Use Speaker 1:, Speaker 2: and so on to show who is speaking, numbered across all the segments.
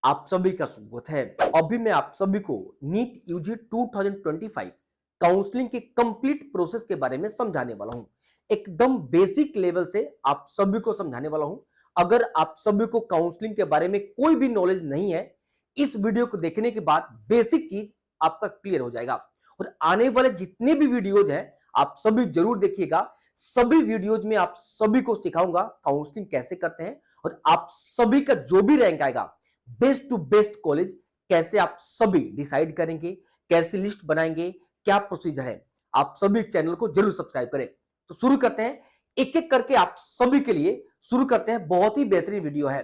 Speaker 1: आप सभी का स्वागत है। अभी मैं आप सभी को नीट यूजी 2025 काउंसलिंग के कंप्लीट प्रोसेस के बारे में समझाने वाला हूं। एकदम बेसिक लेवल से आप सभी को समझाने वाला हूं। अगर आप सभी को काउंसलिंग के बारे में कोई भी नॉलेज नहीं है, इस वीडियो को देखने के बाद बेसिक चीज आपका क्लियर हो जाएगा। और आने वाले जितने भी वीडियोज हैं आप सभी जरूर देखिएगा। सभी वीडियोज में आप सभी को सिखाऊंगा काउंसलिंग कैसे करते हैं, और आप सभी का जो भी रैंक आएगा बेस्ट टू बेस्ट कॉलेज कैसे आप सभी डिसाइड करेंगे, कैसे लिस्ट बनाएंगे, क्या प्रोसीजर है। आप सभी चैनल को जरूर सब्सक्राइब करें। तो शुरू करते हैं, एक एक करके आप सभी के लिए शुरू करते हैं। बहुत ही बेहतरीन वीडियो है।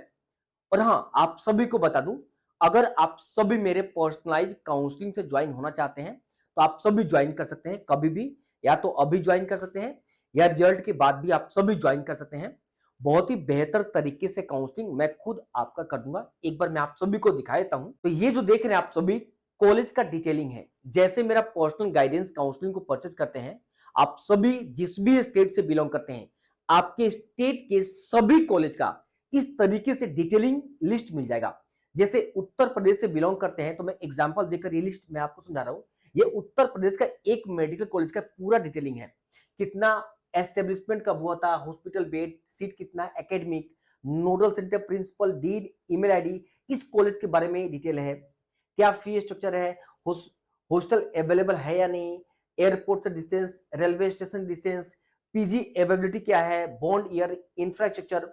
Speaker 1: और हां, आप सभी को बता दूं, अगर आप सभी मेरे पर्सनलाइज काउंसलिंग से ज्वाइन होना चाहते हैं तो आप सभी ज्वाइन कर सकते हैं कभी भी। या तो अभी ज्वाइन कर सकते हैं या रिजल्ट के बाद भी आप सभी ज्वाइन कर सकते हैं। बहुत ही बेहतर तरीके से काउंसलिंग मैं खुद आपका कर दूंगा। एक बार मैं आप सभी को दिखा देता हूं। तो ये जो देख रहे हैं आप सभी कॉलेज का डिटेलिंग है। जैसे मेरा पर्सनल गाइडेंस काउंसलिंग को परचेज करते हैं, आप सभी जिस भी स्टेट से बिलोंग करते हैं, आपके स्टेट के सभी कॉलेज का इस तरीके से डिटेलिंग लिस्ट मिल जाएगा। जैसे उत्तर प्रदेश से बिलोंग करते हैं तो मैं एग्जांपल देकर ये लिस्ट मैं आपको समझा रहा हूं। ये उत्तर प्रदेश का एक मेडिकल कॉलेज का पूरा डिटेलिंग है। कितना एस्टेब्लिशमेंट कब हुआ था, हॉस्पिटल बेड, सीट कितना, academic, nodal centre principal, dean, email ID, इस कॉलेज के बारे में डिटेल है। क्या फी स्ट्रक्चर है, हॉस्टल अवेलेबल है या नहीं, एयरपोर्ट से distance, railway station distance, PG availability क्या है, बॉन्ड ईयर, इंफ्रास्ट्रक्चर,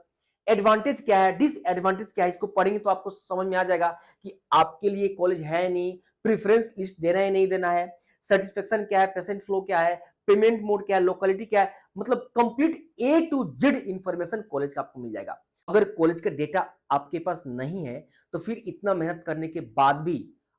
Speaker 1: एडवांटेज क्या है, डिसएडवांटेज क्या है। इसको पढ़ेंगे तो आपको समझ में आ जाएगा कि आपके लिए कॉलेज है नहीं, प्रेफरेंस लिस्ट देना है नहीं देना है, सेटिस्फेक्शन क्या है, पेशेंट फ्लो क्या है, पेमेंट मोड क्या है, लोकेलिटी क्या है। मतलब complete A to Z information college का आपको मिल जाएगा। अगर कॉलेज का डेटा आपके पास नहीं है तो फिर इतना मेहनत करने के बाद भी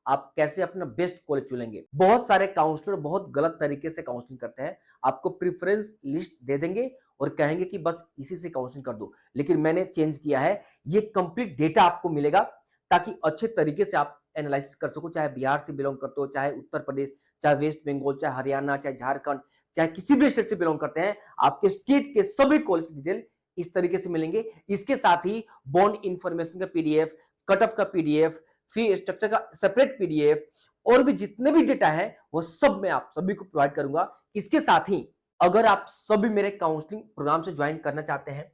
Speaker 1: आप कैसे अपना बेस्ट कॉलेज चुनेंगे। बहुत सारे काउंसलर बहुत गलत तरीके से काउंसलिंग करते हैं। आपको प्रेफरेंस लिस्ट दे देंगे और कहेंगे कि बस इसी से काउंसलिंग कर दो। लेकिन मैंने चेंज किया है, ये कंप्लीट डेटा आपको मिलेगा ताकि अच्छे तरीके से आप एनालिसिस कर सको। चाहे बिहार से बिलोंग करते हो, चाहे उत्तर प्रदेश, चाहे वेस्ट बंगाल, चाहे हरियाणा, चाहे झारखंड, चाहे किसी भी स्टेट से बिलोंग करते हैं, आपके स्टेट के सभी कॉलेज की डिटेल इस तरीके से मिलेंगे। इसके साथ ही बॉन्ड इंफॉर्मेशन का पीडीएफ, कट ऑफ का पीडीएफ, फी स्ट्रक्चर का सेपरेट पीडीएफ, और भी जितने भी डेटा है वो सब मैं आप सभी को प्रोवाइड करूंगा। इसके साथ ही अगर आप सभी मेरे काउंसलिंग प्रोग्राम से ज्वाइन करना चाहते हैं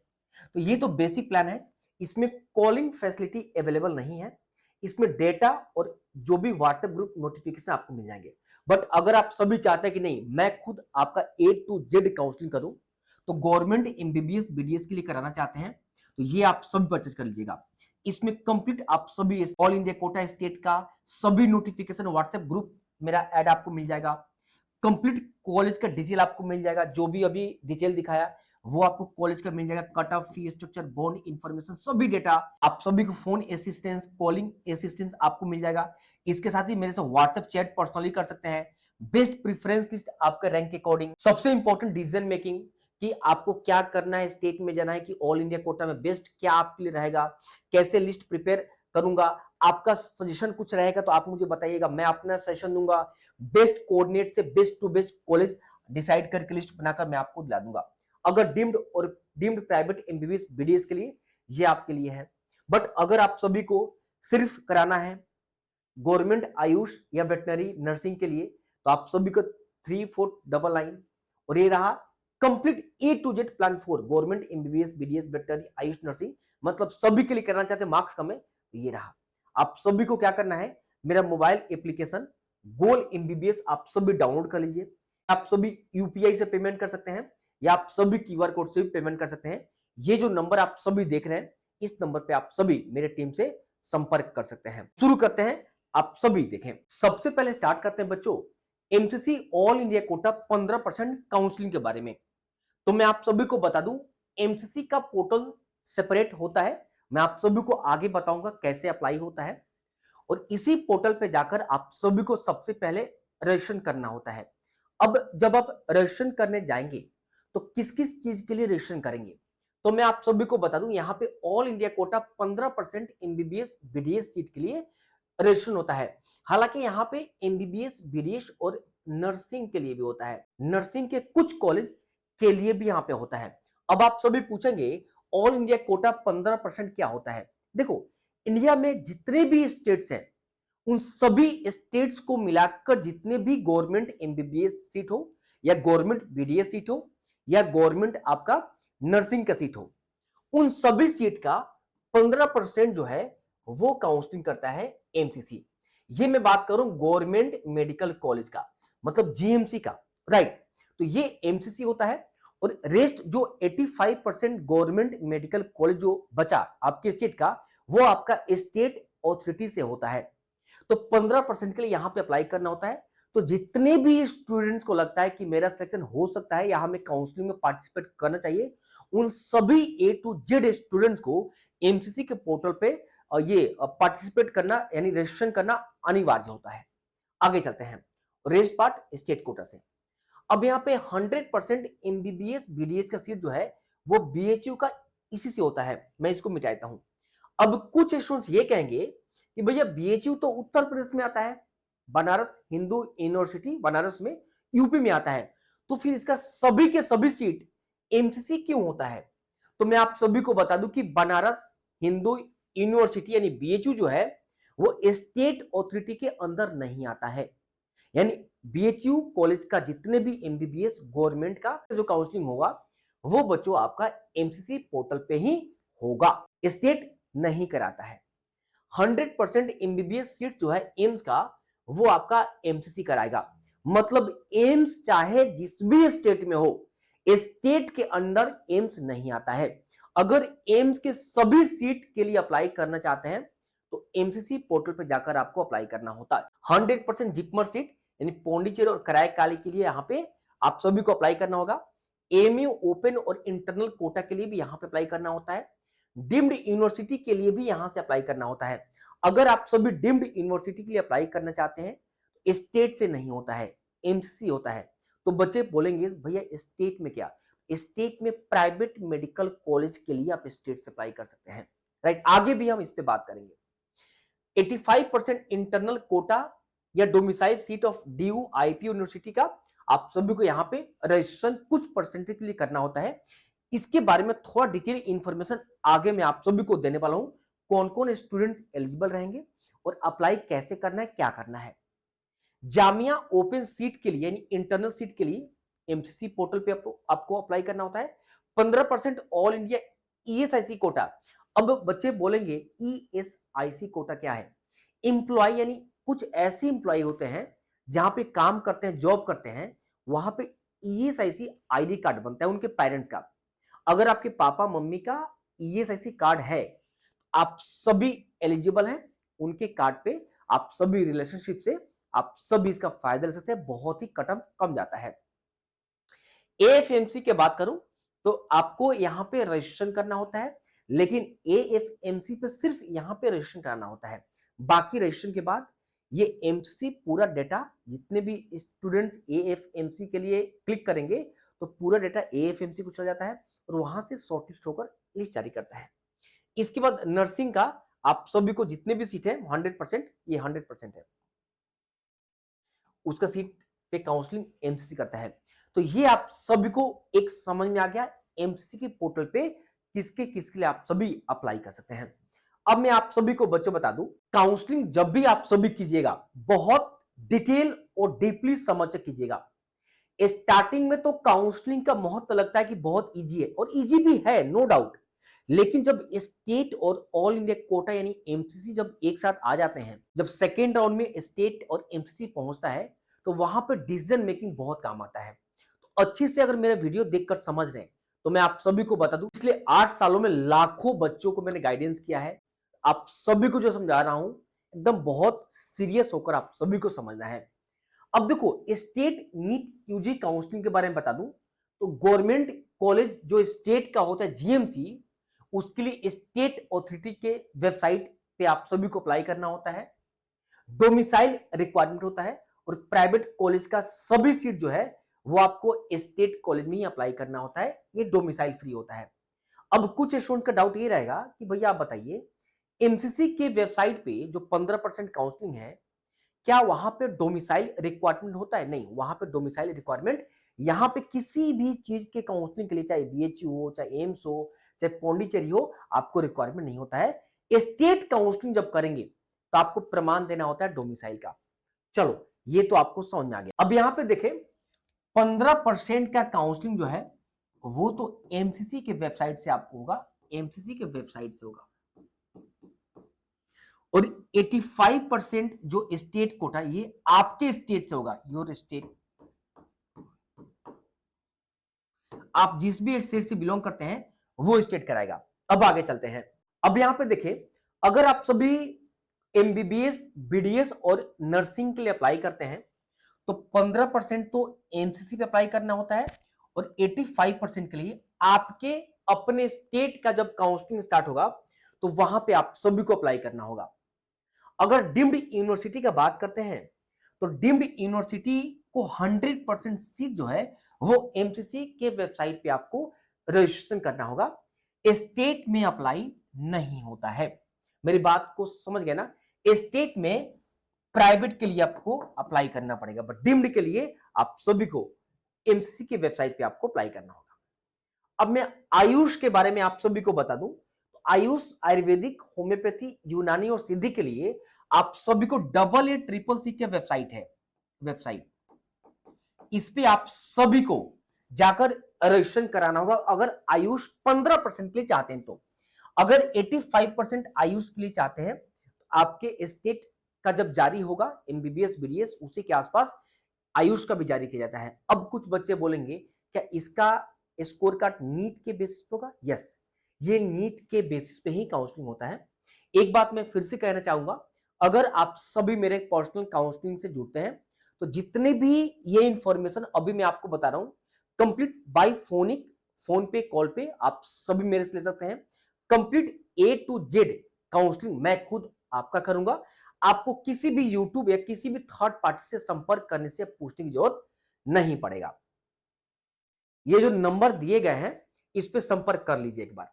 Speaker 1: तो ये तो बेसिक प्लान है। इसमें कॉलिंग फैसिलिटी अवेलेबल नहीं है। इसमें डेटा और जो भी व्हाट्सएप ग्रुप नोटिफिकेशन आपको मिल जाएंगे। बट अगर आप सभी चाहते हैं कि नहीं मैं खुद आपका ए टू जेड काउंसलिंग करूं, तो गवर्नमेंट एमबीबीएस बीडीएस के लिए कराना चाहते हैं तो ये आप सभी परचेज कर लीजिएगा। इसमें कंप्लीट आप सभी ऑल इंडिया कोटा स्टेट का सभी नोटिफिकेशन व्हाट्सएप ग्रुप मेरा ऐड आपको मिल जाएगा। कंप्लीट कॉलेज का डिटेल आपको मिल जाएगा। जो भी अभी डिटेल दिखाया वो आपको कॉलेज का मिल जाएगा। Cut off, fee structure, bond information, सभी डेटा। आप सभी को फोन असिस्टेंस, कॉलिंग असिस्टेंस आपको मिल जाएगा। इसके साथ ही मेरे से व्हाट्सएप चैट पर्सनली कर सकते हैं। बेस्ट प्रेफरेंस लिस्ट आपके रैंक के अकॉर्डिंग। सबसे इंपॉर्टेंट डिसीजन मेकिंग कि आपको क्या करना है, स्टेट में जाना है कि ऑल इंडिया कोटा में, बेस्ट क्या आपके लिए रहेगा, कैसे लिस्ट प्रिपेयर करूंगा। आपका सजेशन कुछ रहेगा तो आप मुझे बताइएगा, मैं अपना सजेशन दूंगा। बेस्ट कोऑर्डिनेट से best to best college decide करके लिस्ट बनाकर मैं आपको दिला दूंगा। अगर डीम्ड और डीम्ड प्राइवेट एमबीबीएस बीडीएस के लिए ये आपके लिए है। बट अगर आप सभी को सिर्फ कराना है गवर्नमेंट आयुष या वेटनरी नर्सिंग के लिए तो आप सभी को 3499। और ये रहा complete A to Z plan for government MBBS BDS veterinary AYUSH nursing, मतलब सभी के लिए करना चाहते हैं, मार्क्स कम है तो ये रहा। आप सभी को क्या करना है, मेरा मोबाइल एप्लीकेशन गोल एमबीबीएस आप सभी डाउनलोड कर लीजिए। आप सभी यूपीआई से पेमेंट कर सकते हैं या आप सभी क्यूआर कोड से भी पेमेंट कर सकते हैं। ये जो नंबर आप सभी देख रहे हैं इस नंबर पे आप सभी मेरे टीम से संपर्क कर सकते हैं। शुरू करते हैं, आप सभी देखें। सबसे पहले स्टार्ट करते हैं बच्चों MCC all India quota 15% counselling के बारे में। तो मैं आप सभी को बता दूं एमसीसी का पोर्टल सेपरेट होता है। मैं आप सभी को आगे बताऊंगा कैसे अप्लाई होता है। और इसी पोर्टल पे जाकर आप सभी को सबसे पहले रजिस्ट्रेशन करना होता है। अब जब आप रजिस्ट्रेशन करने जाएंगे तो किस किस चीज के लिए रजिस्ट्रेशन करेंगे, तो मैं आप सभी को बता दूं यहाँ पे all India quota 15% MBBS BDS seat के लिए रजिस्ट्रेशन होता है। हालांकि यहाँ पे एमबीबीएस बीडीएस और नर्सिंग के लिए भी होता है। नर्सिंग के कुछ कॉलेज के लिए भी यहाँ पे होता है। अब आप सभी पूछेंगे ऑल इंडिया कोटा 15% क्या होता है। देखो इंडिया में जितने भी स्टेट्स हैं उन सभी स्टेट्स को मिलाकर जितने भी गवर्नमेंट एमबीबीएस सीट हो या गवर्नमेंट बीडीएस सीट हो या गवर्नमेंट आपका नर्सिंग का सीट हो, उन सभी सीट का 15% जो है वो काउंसलिंग करता है एमसीसी। ये मैं बात करूं गवर्नमेंट मेडिकल कॉलेज का, मतलब जीएमसी का, राइट। तो ये एमसीसी होता है और रेस्ट जो 85% गवर्नमेंट मेडिकल कॉलेज जो बचा आपके स्टेट का, वो आपका स्टेट ऑथोरिटी से होता है। तो 15% के लिए यहां पे अप्लाई करना होता है। तो जितने भी स्टूडेंट्स को लगता है कि मेरा सिलेक्शन हो सकता है, यहां में काउंसलिंग में पार्टिसिपेट करना चाहिए, उन सभी ए टू जेड स्टूडेंट्स को एमसीसी के पोर्टल पे ये पार्टिसिपेट करना यानी रजिस्ट्रेशन करना अनिवार्य होता है। आगे चलते हैं रेस्ट पार्ट स्टेट कोटा से। अब यहाँ पे 100% एमबीबीएस बीडीएस का सीट जो है वो बीएचयू का इसी से होता है। मैं इसको मिटा देता हूं। अब कुछ स्टूडेंट्स ये कहेंगे कि भैया बीएचयू तो उत्तर प्रदेश में आता है, बनारस हिंदू यूनिवर्सिटी बनारस में यूपी में आता है, तो फिर इसका सभी के सभी सीट एमसीसी क्यों होता है? तो मैं आप सभी को बता दूं कि बनारस हिंदू यूनिवर्सिटी यानी बीएचयू जो है वो स्टेट ऑथोरिटी के अंदर नहीं आता है। यानी बीएचयू कॉलेज का जितने भी एमबीबीएस गवर्नमेंट का जो काउंसलिंग होगा वो बच्चों आपका एमसीसी पोर्टल पे ही होगा, स्टेट नहीं कराता है। 100% एमबीबीएस सीट जो है एम्स का वो आपका एमसीसी कराएगा। मतलब एम्स चाहे जिस भी स्टेट में हो, स्टेट के अंदर एम्स नहीं आता है। अगर एम्स के सभी सीट के लिए अप्लाई करना चाहते हैं तो एमसीसी पोर्टल पर जाकर आपको अप्लाई करना होता है। 100% जिपमर सीट यानी पौंडीचेरी और कराईकाली के लिए यहाँ पे आप सभी को अप्लाई करना होगा। एमयू ओपन और इंटरनल कोटा के लिए भी यहाँ पे अप्लाई करना होता है। डिम्ड यूनिवर्सिटी के लिए भी यहां से अप्लाई करना होता है। अगर आप सभी डिम्ड यूनिवर्सिटी के लिए अप्लाई करना चाहते हैं स्टेट से नहीं होता है, एमसीसी होता है। तो बच्चे बोलेंगे भैया स्टेट में क्या? स्टेट में प्राइवेट मेडिकल कॉलेज के लिए आप स्टेट से अप्लाई कर सकते हैं, राइट। आगे भी हम इस पे बात करेंगे। 85% इंटरनल कोटा या domicile seat of DU IP university का आप सभी को यहाँ पे रजिस्ट्रेशन कुछ परसेंटेज के लिए करना होता है। इसके बारे में थोड़ा डिटेल इंफॉर्मेशन आगे मैं आप सभी को देने वाला हूं, कौन कौन स्टूडेंट्स एलिजिबल रहेंगे और अप्लाई कैसे करना है, क्या करना है। जामिया ओपन सीट के लिए यानी इंटरनल सीट के लिए एमसीसी पोर्टल पे आपको अप्लाई करना होता है। 15% ऑल इंडिया ईएसआईसी कोटा। अब बच्चे बोलेंगे ईएसआईसी कोटा क्या है? इंप्लॉय यानी कुछ ऐसे इंप्लॉय होते हैं जहां पे काम करते हैं, जॉब करते हैं, वहां पे ईएसआईसी आईडी कार्ड बनता है उनके पेरेंट्स का। अगर आपके पापा मम्मी का ईएसआईसी कार्ड है, आप सभी एलिजिबल हैं। उनके कार्ड पे आप सभी रिलेशनशिप से आप सभी इसका फायदा ले सकते हैं, बहुत ही कटअप कम जाता है। एएफएमसी की बात करूं तो आपको यहां पे रजिस्ट्रेशन करना होता है, लेकिन एएफएमसी पे सिर्फ यहां पे रजिस्ट्रेशन कराना होता है। बाकी रजिस्ट्रेशन के बाद ये एमसीसी पूरा डेटा जितने भी स्टूडेंट्स एएफएमसी के लिए क्लिक करेंगे तो पूरा डेटा एएफएमसी को चला जाता है और वहां से शॉर्टलिस्ट होकर लिस्ट जारी करता है। इसके बाद नर्सिंग का आप सभी को जितने भी सीट है 100%, ये 100% है, उसका सीट पे काउंसलिंग एमसीसी करता है। तो ये आप सभी को एक समझ में आ गया एमसीसी के पोर्टल पे किसके किसके लिए आप सभी अप्लाई कर सकते हैं। अब मैं आप सभी को बच्चों बता दूं, काउंसलिंग जब भी आप सभी कीजिएगा बहुत डिटेल और डीपली समझ के कीजिएगा। स्टार्टिंग में तो काउंसलिंग का महत्व लगता है कि बहुत इजी है, और इजी भी है नो डाउट। लेकिन जब स्टेट और ऑल इंडिया कोटा यानी एमसीसी जब एक साथ आ जाते हैं, जब सेकेंड राउंड में स्टेट और एमसीसी पहुंचता है, तो वहां पर डिसीजन मेकिंग बहुत काम आता है। तो अच्छे से अगर मेरा वीडियो देखकर समझ रहे हैं तो मैं आप सभी को बता दूं, पिछले 8 सालों में लाखों बच्चों को मैंने गाइडेंस किया है। आप सभी को जो समझा रहा हूं एकदम बहुत सीरियस होकर आप सभी को समझना है। अब देखो स्टेट नीट यूजी काउंसलिंग के बारे में बता दूं तो गवर्नमेंट कॉलेज जो स्टेट का होता है जीएमसी, उसके लिए स्टेट ऑथोरिटी के वेबसाइट पे आप सभी को अप्लाई करना होता है। डोमिसाइल रिक्वायरमेंट होता है और प्राइवेट कॉलेज का सभी सीट जो है वो आपको स्टेट कॉलेज में ही अप्लाई करना होता है, ये डोमिसाइल फ्री होता है। अब कुछ स्टूडेंट का डाउट ये रहेगा कि भैया आप बताइए एमसीसी के वेबसाइट पे जो 15% काउंसलिंग है, क्या वहां पे डोमिसाइल रिक्वायरमेंट होता है? नहीं, वहां पे डोमिसाइल रिक्वायरमेंट यहां पे किसी भी चीज के काउंसलिंग के लिए, चाहे बीएचयू हो, चाहे एम्स हो, चाहे पौंडीचेरी हो, आपको रिक्वायरमेंट नहीं होता है। स्टेट काउंसलिंग जब करेंगे तो आपको प्रमाण देना होता है डोमिसाइल का। चलो ये तो आपको समझ में आ गया। अब यहां पे देखें 15% का काउंसलिंग जो है वो तो एमसीसी के वेबसाइट से आपको होगा, एमसीसी के वेबसाइट से होगा। और 85% जो स्टेट कोटा ये आपके स्टेट से होगा, योर स्टेट। आप जिस भी स्टेट से बिलोंग करते हैं वो स्टेट कराएगा। अब आगे चलते हैं। अब यहां पे देखिए, अगर आप सभी एमबीबीएस, बीडीएस और नर्सिंग के लिए अप्लाई करते हैं तो 15% तो एमसीसी पे अप्लाई करना होता है और 85% के लिए आपके अपने स्टेट का जब काउंसलिंग स्टार्ट होगा तो वहां पे आप सभी को अप्लाई करना होगा। अगर डीम्ड यूनिवर्सिटी का बात करते हैं तो डीम्ड यूनिवर्सिटी को 100% सीट जो है वो एमसीसी के वेबसाइट पे आपको रजिस्ट्रेशन करना होगा। स्टेट में अप्लाई नहीं होता है। मेरी बात को समझ गए ना? स्टेट में प्राइवेट के लिए आपको अप्लाई करना पड़ेगा, बट डीम्ड के लिए आप सभी को एमसीसी के वेबसाइट पे आपको अप्लाई करना होगा। अब मैं आयुष के बारे में आप सभी को बता दूं तो आयुष आयुर्वेदिक, होम्योपैथी, यूनानी और सिद्धि के लिए आप सभी को AA CCC के वेबसाइट है, वेबसाइट इस पे आप सभी को जाकर रजिस्ट्रेशन कराना होगा। अगर आयुष 15% के लिए चाहते हैं तो, अगर 85% आयुष के लिए चाहते हैं तो आपके स्टेट का जब जारी होगा एमबीबीएस बीडीएस उसी के आसपास आयुष का भी जारी किया जाता है। अब कुछ बच्चे बोलेंगे क्या इसका स्कोर कार्ड नीट के बेसिस पे होगा? यस, ये नीट के बेसिस पे ही काउंसलिंग होता है। एक बात मैं फिर से कहना चाहूंगा, अगर आप सभी मेरे पर्सनल काउंसलिंग से जुड़ते हैं तो जितने भी ये इंफॉर्मेशन अभी मैं आपको बता रहा हूं कंप्लीट बाय फोनिक, फोन पे, कॉल पे आप सभी मेरे से ले सकते हैं। Complete A to Z counselling मैं खुद आपका करूंगा। आपको किसी भी यूट्यूब या किसी भी थर्ड पार्टी से संपर्क करने से पूछने की जरूरत नहीं पड़ेगा। ये जो नंबर दिए गए हैं इस पे संपर्क कर लीजिए एक बार।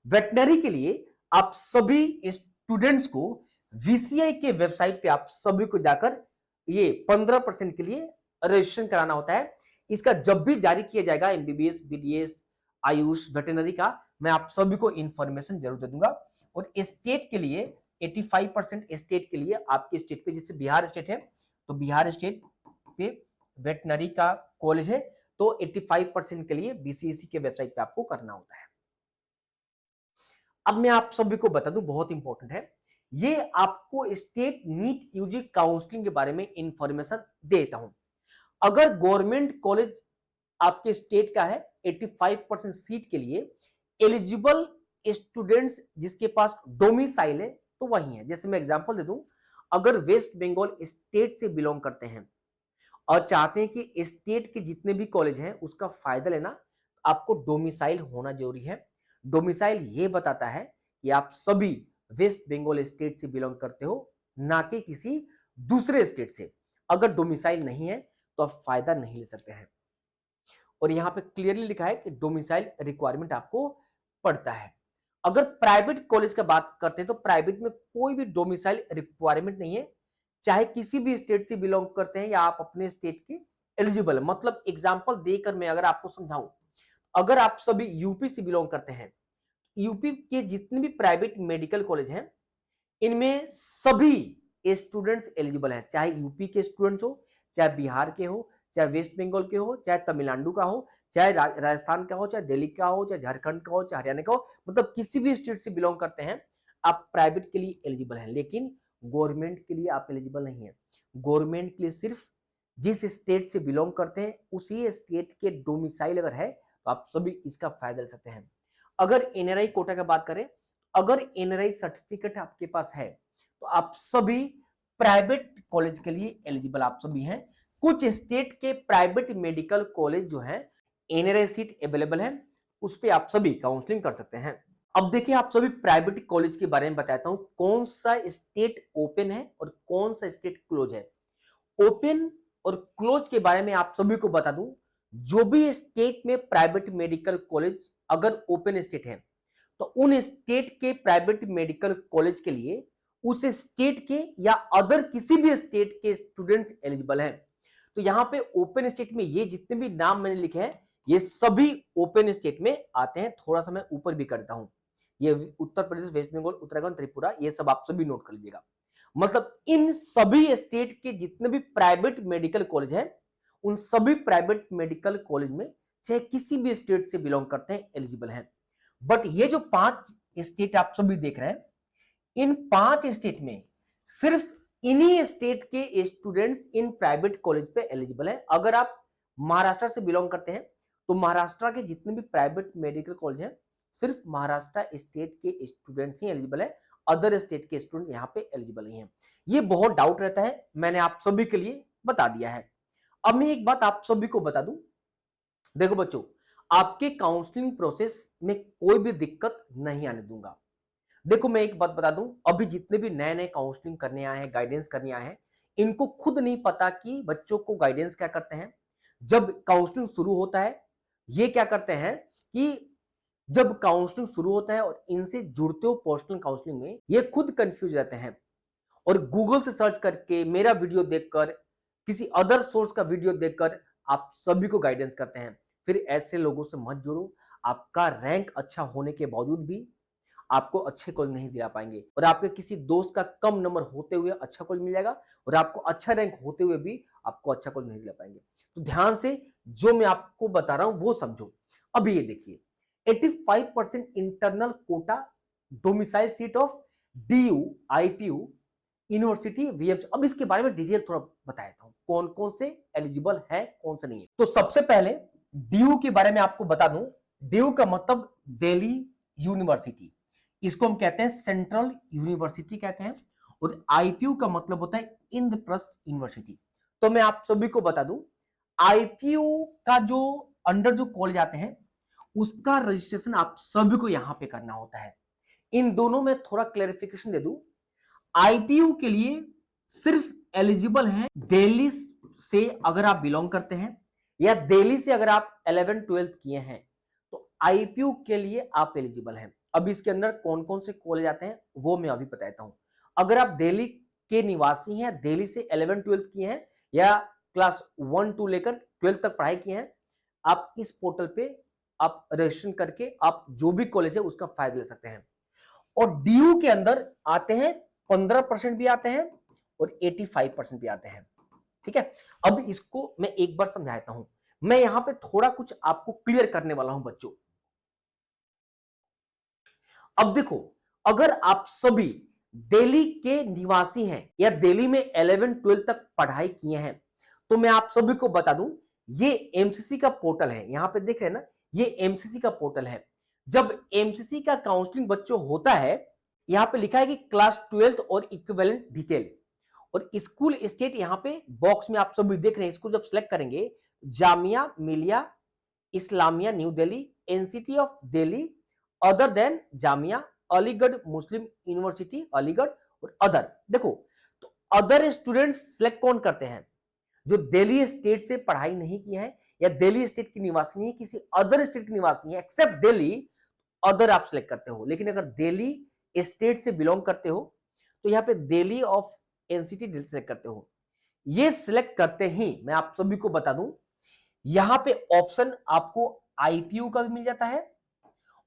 Speaker 1: वेटनरी के लिए आप सभी स्टूडेंट्स को वीसीआई के वेबसाइट पे आप सभी को जाकर ये 15% के लिए रजिस्ट्रेशन कराना होता है। इसका जब भी जारी किया जाएगा एमबीबीएस, बीडीएस, आयुष, वेटनरी का, मैं आप सभी को इंफॉर्मेशन जरूर दे दूंगा। और स्टेट के लिए 85% स्टेट के लिए आपके स्टेट पे, जैसे बिहार स्टेट है तो बिहार स्टेट पे वेटनरी का कॉलेज है तो 85% के लिए बीसीएसई के वेबसाइट पे आपको करना होता है। अब मैं आप सभी को बता दूं, बहुत इंपॉर्टेंट है, ये आपको स्टेट नीट यूजी काउंसलिंग के बारे में इंफॉर्मेशन देता हूं। अगर गवर्नमेंट कॉलेज आपके स्टेट का है 85% सीट के लिए एलिजिबल स्टूडेंट्स जिसके पास डोमिसाइल है तो वही है। जैसे मैं एग्जांपल दे दूं, अगर वेस्ट बंगाल स्टेट से बिलोंग करते हैं और चाहते हैं कि स्टेट के जितने भी कॉलेज हैं उसका फायदा लेना, आपको डोमिसाइल होना जरूरी है। डोमिसाइल ये बताता है कि आप सभी वेस्ट बंगाल स्टेट से बिलोंग करते हो, ना कि किसी दूसरे स्टेट से। अगर डोमिसाइल नहीं है तो आप फायदा नहीं ले सकते हैं। और यहां पे क्लियरली लिखा है कि डोमिसाइल रिक्वायरमेंट आपको पड़ता है। अगर प्राइवेट कॉलेज का बात करते हैं तो प्राइवेट में कोई भी डोमिसाइल रिक्वायरमेंट नहीं है, चाहे किसी भी स्टेट से बिलोंग करते हैं या आप अपने स्टेट के एलिजिबल है। मतलब एग्जांपल देकर मैं अगर आपको समझाऊं, अगर आप सभी यूपी से बिलोंग करते हैं, यूपी के जितने भी प्राइवेट मेडिकल कॉलेज हैं इनमें सभी स्टूडेंट्स एलिजिबल हैं, चाहे यूपी के स्टूडेंट्स हो, चाहे बिहार के हो, चाहे वेस्ट बंगाल के हो, चाहे तमिलनाडु का हो, चाहे राजस्थान का हो, चाहे दिल्ली का हो, चाहे झारखंड का हो, चाहे हरियाणा का हो, मतलब किसी भी स्टेट से बिलोंग करते हैं आप प्राइवेट के लिए एलिजिबल हैं। लेकिन गवर्नमेंट के लिए आप एलिजिबल नहीं है। गवर्नमेंट के लिए सिर्फ जिस स्टेट से बिलोंग करते हैं उसी स्टेट के डोमिसाइल अगर है तो आप सभी इसका फायदा ले सकते हैं। अगर एनआरआई कोटा की बात करें, अगर एनआरआई सर्टिफिकेट आपके पास है तो आप सभी प्राइवेट कॉलेज के लिए एलिजिबल आप सभी हैं। कुछ स्टेट के प्राइवेट मेडिकल कॉलेज जो है एनआरआई सीट अवेलेबल है, उस पे आप सभी काउंसलिंग कर सकते हैं। अब देखिए आप सभी प्राइवेट कॉलेज के बारे में बताता हूं, कौन सा स्टेट ओपन है और कौन सा स्टेट क्लोज है। ओपन और क्लोज के बारे में आप सभी को बता दूं, जो भी स्टेट में प्राइवेट मेडिकल कॉलेज अगर ओपन स्टेट है तो उन स्टेट के प्राइवेट मेडिकल कॉलेज के लिए उस स्टेट के या अदर किसी भी स्टेट के स्टूडेंट्स एलिजिबल हैं। तो यहां पे ओपन स्टेट में ये जितने भी नाम मैंने लिखे हैं ये सभी ओपन स्टेट में आते हैं। थोड़ा सा मैं ऊपर भी करता हूं, ये उत्तर प्रदेश, वेस्ट बंगाल, उत्तराखंड, त्रिपुरा, ये सब आप सभी नोट कर लीजिएगा। मतलब इन सभी स्टेट के जितने भी प्राइवेट मेडिकल कॉलेज हैं, उन सभी प्राइवेट मेडिकल कॉलेज में चाहे किसी भी स्टेट से बिलोंग करते हैं एलिजिबल हैं। बट ये जो 5 स्टेट आप सभी देख रहे हैं, इन 5 स्टेट में सिर्फ इन्हीं स्टेट के स्टूडेंट्स इन प्राइवेट कॉलेज पे एलिजिबल हैं। अगर आप महाराष्ट्र से बिलोंग करते हैं तो महाराष्ट्र के जितने भी प्राइवेट मेडिकल कॉलेज हैं, सिर्फ महाराष्ट्र स्टेट के स्टूडेंट्स ही एलिजिबल है, अदर स्टेट के स्टूडेंट यहाँ पे एलिजिबल नहीं है। ये बहुत डाउट रहता है, मैंने आप सभी के लिए बता दिया है। अब मैं एक बात आप सभी को बता दूं, देखो बच्चों, आपके काउंसलिंग प्रोसेस में कोई भी दिक्कत नहीं आने दूंगा। देखो मैं एक बात बता दूं, अभी जितने भी नए नए काउंसलिंग करने आए हैं, गाइडेंस करने आए हैं, इनको खुद नहीं पता कि बच्चों को गाइडेंस क्या करते हैं। जब काउंसलिंग शुरू होता है, ये क्या करते हैं कि जब काउंसलिंग शुरू होता है और इनसे जुड़ते हो पर्सनल काउंसलिंग में, ये खुद कंफ्यूज रहते हैं और गूगल से सर्च करके, मेरा वीडियो देखकर, किसी अदर सोर्स का वीडियो देखकर आप सभी को गाइडेंस करते हैं। फिर ऐसे लोगों से मत जुड़ो। आपका रैंक अच्छा होने के बावजूद भी आपको अच्छे कॉलेज नहीं दिला पाएंगे और आपके किसी दोस्त का कम नंबर होते हुए अच्छा कॉलेज मिल जाएगा और आपको अच्छा रैंक होते हुए भी आपको अच्छा कॉलेज नहीं दिला पाएंगे। तो ध्यान से जो मैं आपको बता रहा हूं वो समझो। अभी ये देखिए, 85% internal Kota domicile seat of DU, IPU, university, VMC। अब इसके बारे में डिटेल थोड़ा बता देता हूं, कौन कौन से एलिजिबल है, कौन से नहीं है। तो सबसे पहले DU के बारे में आपको बता दूं। DU का मतलब दिल्ली यूनिवर्सिटी, इसको हम कहते हैं सेंट्रल यूनिवर्सिटी कहते हैं। और IPU का मतलब होता है इंद्रप्रस्थ यूनिवर्सिटी। तो मैं आप सभी को बता दूं, IPU का जो अंडर जो कॉलेज आते हैं, उसका रजिस्ट्रेशन आप सभी को यहां पे करना होता है। इन दोनों में थोड़ा क्लैरिफिकेशन दे दूं, IPU के लिए सिर्फ एलिजिबल हैं दिल्ली से अगर आप बिलोंग करते हैं, या दिल्ली से अगर आप 11th-12th किए हैं तो IPU के लिए आप एलिजिबल हैं। अब इसके अंदर कौन कौन से कॉलेज आते हैं वो मैं अभी बताता हूं। अगर आप दिल्ली के निवासी हैं, दिल्ली से 11th-12th किए हैं या क्लास 1 to लेकर 12th तक पढ़ाई किए हैं, आप इस पोर्टल पे आप रजिस्ट्रेशन करके आप जो भी कॉलेज है उसका फायदा ले सकते हैं। और DU के अंदर आते हैं 15% भी आते हैं और 85% भी आते हैं। ठीक है, अब इसको मैं एक बार समझाता हूं। मैं यहां पे थोड़ा कुछ आपको क्लियर करने वाला हूं बच्चों। अब देखो, अगर आप सभी दिल्ली के निवासी हैं या दिल्ली में 11th-12th तक पढ़ाई किए हैं, तो मैं आप सभी को बता दूं, ये MCC का पोर्टल है। यहां पे देख रहे हैं ना, ये MCC का पोर्टल है। जब MCC का काउंसलिंग बच्चों होता है, यहां पे लिखा है कि क्लास 12th और इक्विवेलेंट डिटेल, और स्कूल स्टेट यहां पे बॉक्स में आप सभी देख रहे हैं। इसको जब सिलेक्ट करेंगे, Jamia Millia Islamia new Delhi, NCT of Delhi, other than Jamia, Aligarh Muslim university Aligarh और अदर। देखो, तो अदर स्टूडेंट्स सिलेक्ट कौन करते हैं? जो दिल्ली स्टेट से पढ़ाई नहीं की है या दिल्ली स्टेट की निवासी नहीं है, किसी अदर स्टेट की निवासी है एक्सेप्ट दिल्ली, अदर आप सिलेक्ट करते हो। लेकिन अगर दिल्ली स्टेट से बिलोंग करते हो तो यहाँ पे Delhi of NCT Delhi select करते हो। ये सिलेक्ट करते ही मैं आप सभी को बता दूं, यहां पे ऑप्शन आपको IPU का भी मिल जाता है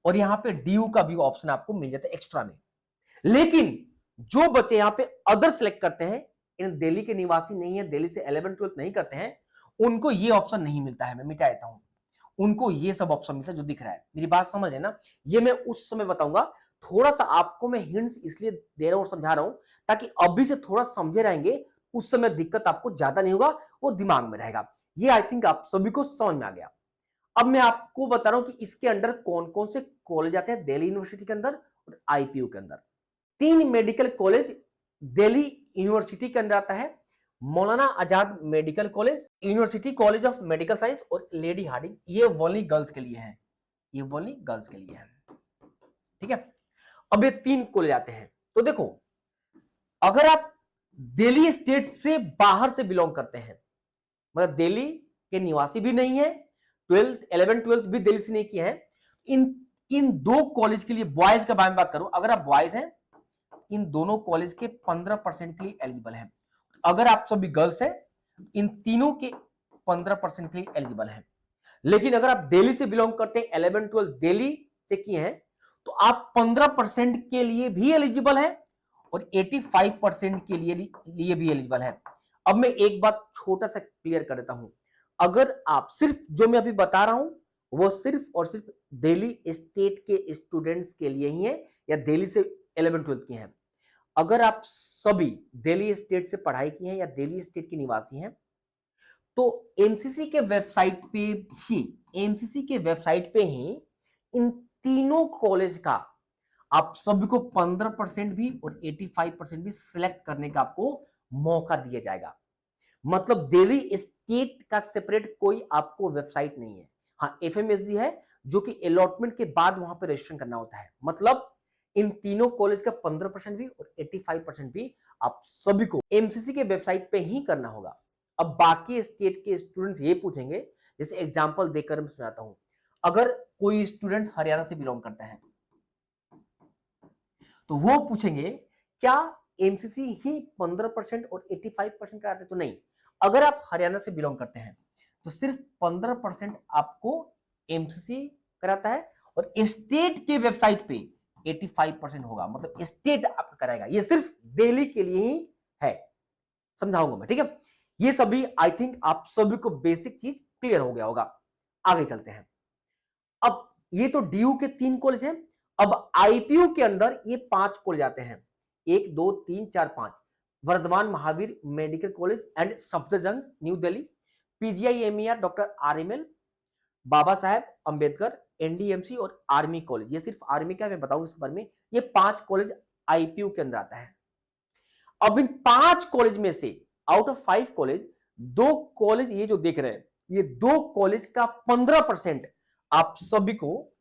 Speaker 1: और यहां पे DU का भी ऑप्शन आपको मिल जाता है एक्स्ट्रा में। लेकिन जो बच्चे यहां पे अदर सिलेक्ट करते हैं, इन दिल्ली के निवासी नहीं है, दिल्ली से 11th-12th नहीं करते हैं, उनको ये ऑप्शन नहीं मिलता है। मैं मिटा देता हूं, उनको ये सब ऑप्शन मिलता है जो दिख रहा है। मेरी बात समझ है ना? ये मैं उस समय बताऊंगा। थोड़ा सा आपको मैं हिंट्स इसलिए दे रहा हूं और समझा रहा हूं ताकि अभी से थोड़ा समझे रहेंगे, उस समय दिक्कत आपको ज्यादा नहीं होगा, वो दिमाग में रहेगा। ये आई थिंक आप सभी को समझ में आ गया। अब मैं आपको बता रहा हूं कि इसके अंदर कौन कौन से कॉलेज आते हैं दिल्ली यूनिवर्सिटी के अंदर और IPU के अंदर। 3 मेडिकल कॉलेज दिल्ली यूनिवर्सिटी के अंदर आता है, Maulana Azad medical college, university college of medical science और लेडी हार्डिंग। ये ओनली गर्ल्स के लिए है, ये ओनली गर्ल्स के लिए है। ठीक है, अब ये 3 कॉलेज आते हैं। तो देखो, अगर आप दिल्ली स्टेट से बाहर से बिलोंग करते हैं, मतलब दिल्ली के निवासी भी नहीं है, 11th-12th भी दिल्ली से नहीं किए हैं, इन 2 कॉलेज के लिए बॉयज के बारे में बात करूं, अगर आप बॉयज हैं, इन दोनों कॉलेज के 15% के लिए एलिजिबल हैं। अगर आप सभी गर्ल्स हैं, इन तीनों के 15% के लिए एलिजिबल हैं। लेकिन अगर आप दिल्ली से बिलोंग करते हैं, 11th-12th दिल्ली से किए हैं, तो आप 15% के लिए भी एलिजिबल है और 85% के लिए भी एलिजिबल है। अब मैं एक बात छोटा सा क्लियर कर देता हूं, अगर आप सिर्फ जो मैं अभी बता रहा हूं वो सिर्फ और सिर्फ दिल्ली स्टेट के स्टूडेंट्स के लिए ही है या दिल्ली से 11th-12th के हैं। अगर आप सभी दिल्ली स्टेट से पढ़ाई की हैं या दिल्ली स्टेट के निवासी हैं तो एमसीसी के वेबसाइट पे ही इन तीनों कॉलेज का आप सभी को 15% भी और 85% भी सिलेक्ट करने का आपको मौका दिया जाएगा। मतलब दिल्ली स्टेट का सेपरेट कोई आपको वेबसाइट नहीं है। हाँ, एफएमएसजी है जो कि अलॉटमेंट के बाद वहां पे रजिस्ट्रेशन करना होता है। मतलब इन तीनों कॉलेज का 15% भी और 85% भी आप सभी को एमसीसी के वेबसाइट पे ही करना होगा। अब बाकी स्टेट के स्टूडेंट्स ये पूछेंगे, जैसे एग्जांपल देकर मैं समझाता हूं, अगर कोई स्टूडेंट हरियाणा से बिलोंग करता है तो वो पूछेंगे क्या एमसीसी ही 15% और 85% कराते? तो नहीं, अगर आप हरियाणा से बिलोंग करते हैं तो सिर्फ 15% आपको एमसीसी कराता है और स्टेट के वेबसाइट पे 85% होगा। मतलब स्टेट आपका कराएगा। ये सिर्फ दिल्ली के लिए ही है, समझाऊंगा मैं, ठीक है। ये सभी आई थिंक आप सभी को बेसिक चीज क्लियर हो गया होगा। आगे चलते हैं। अब ये तो डीयू के 3 कॉलेज हैं। अब आईपीयू के अंदर ये 5 कॉलेज आते हैं, 1 2 3 4 5। Vardhman Mahavir medical college and Safdarjung new Delhi, PGIMER doctor RML, Baba Saheb Ambedkar, NDMC और आर्मी कॉलेज। ये सिर्फ आर्मी का मैं बताऊंगा इस बारे में। ये 5 कॉलेज आईपीयू के अंदर आता है। अब इन 5 कॉलेज में से आउट ऑफ 5 कॉलेज 2 कॉलेज ये जो देख रहे हैं, ये 2 कॉलेज का 15% आप सभी को,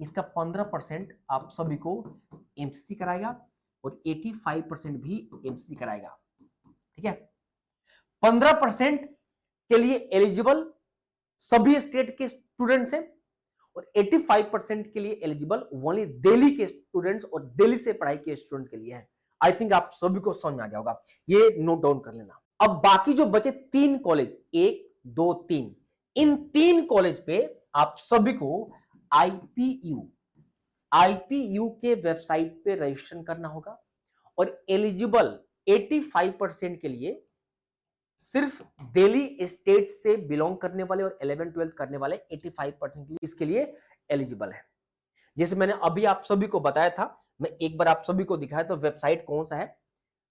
Speaker 1: इसका 15% आप सभी को एमसीसी कराएगा और 85% भी एमसीसी कराएगा, ठीक है। 15% के लिए एलिजिबल सभी स्टेट के स्टूडेंट्स हैं और 85% के लिए एलिजिबल ओनली दिल्ली के स्टूडेंट्स और दिल्ली से पढ़ाई के स्टूडेंट्स के लिए है। आई थिंक आप सभी को समझ में आ गया होगा, ये नोट डाउन कर लेना। अब बाकी जो बचे 3 कॉलेज, 1 2 3, इन 3 कॉलेज पे आप सभी को आईपीयू के वेबसाइट पे रजिस्ट्रेशन करना होगा और एलिजिबल 85% के लिए सिर्फ दिल्ली स्टेट से बिलोंग करने वाले और 11th-12th करने वाले 85% के लिए इसके लिए एलिजिबल है। जैसे मैंने अभी आप सभी को बताया था, मैं एक बार आप सभी को दिखाया तो वेबसाइट कौन सा है,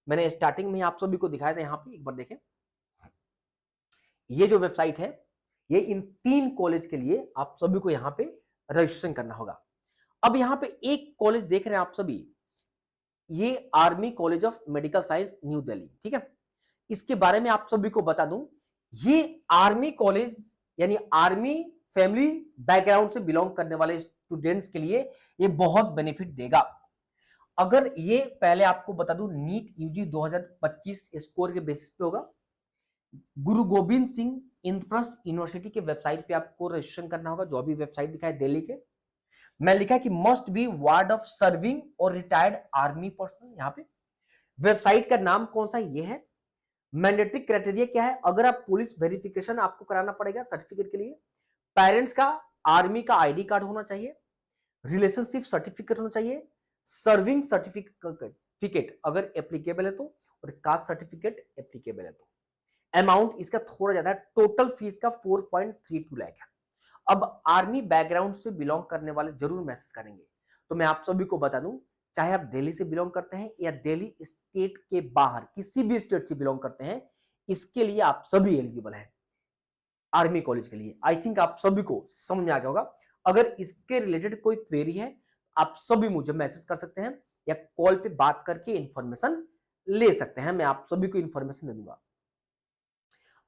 Speaker 1: मैंने स्टार्टिंग में आप सभी को दिखाया था। यहां पे एक बार देखें, ये जो वेबसाइट है ये इन 3 कॉलेज के लिए आप सभी को यहां पे रजिस्ट्रेशन करना होगा। अब यहां पे एक कॉलेज देख रहे हैं आप सभी, ये army college of medical science new Delhi, ठीक है। इसके बारे में आप सभी को बता दूं, ये आर्मी कॉलेज यानी आर्मी फैमिली बैकग्राउंड से बिलोंग करने वाले स्टूडेंट्स के लिए ये बहुत बेनिफिट देगा। अगर ये पहले आपको बता दूं नीट यूजी 2025 स्कोर के बेसिस पे होगा। गुरु गोविंद सिंह इंद्रप्रस्थ यूनिवर्सिटी के वेबसाइट पे आपको रजिस्ट्रेशन करना होगा, जो अभी वेबसाइट दिखा है दिल्ली के। मैं लिखा कि must be ward of serving और रिटायर्ड आर्मी पर्सन। यहाँ पे वेबसाइट का नाम कौन सा ये है। मैंडेटरी क्राइटेरिया क्या है, अगर आप पुलिस वेरिफिकेशन आपको कराना पड़ेगा सर्टिफिकेट के लिए। पेरेंट्स का आर्मी का आईडी कार्ड होना चाहिए, रिलेशनशिप सर्टिफिकेट होना चाहिए, सर्विंग सर्टिफिकेट अगर एप्लीकेबल है तो, और कास्ट सर्टिफिकेट एप्लीकेबल है तो। अमाउंट इसका थोड़ा ज्यादा है, टोटल फीस का 4.32 लाख है। अब आर्मी बैकग्राउंड से बिलोंग करने वाले जरूर मैसेज करेंगे, तो मैं आप सभी को बता दूं, चाहे आप दिल्ली से बिलोंग करते हैं या दिल्ली स्टेट के बाहर किसी भी स्टेट से बिलोंग करते हैं, इसके लिए आप सभी एलिजिबल हैं आर्मी कॉलेज के लिए। आई थिंक आप सभी को समझ में आ गया होगा। अगर इसके रिलेटेड कोई क्वेरी है आप सभी मुझे मैसेज कर सकते हैं या कॉल पे बात करके इंफॉर्मेशन ले सकते हैं, मैं आप सभी को इंफॉर्मेशन दे दूंगा।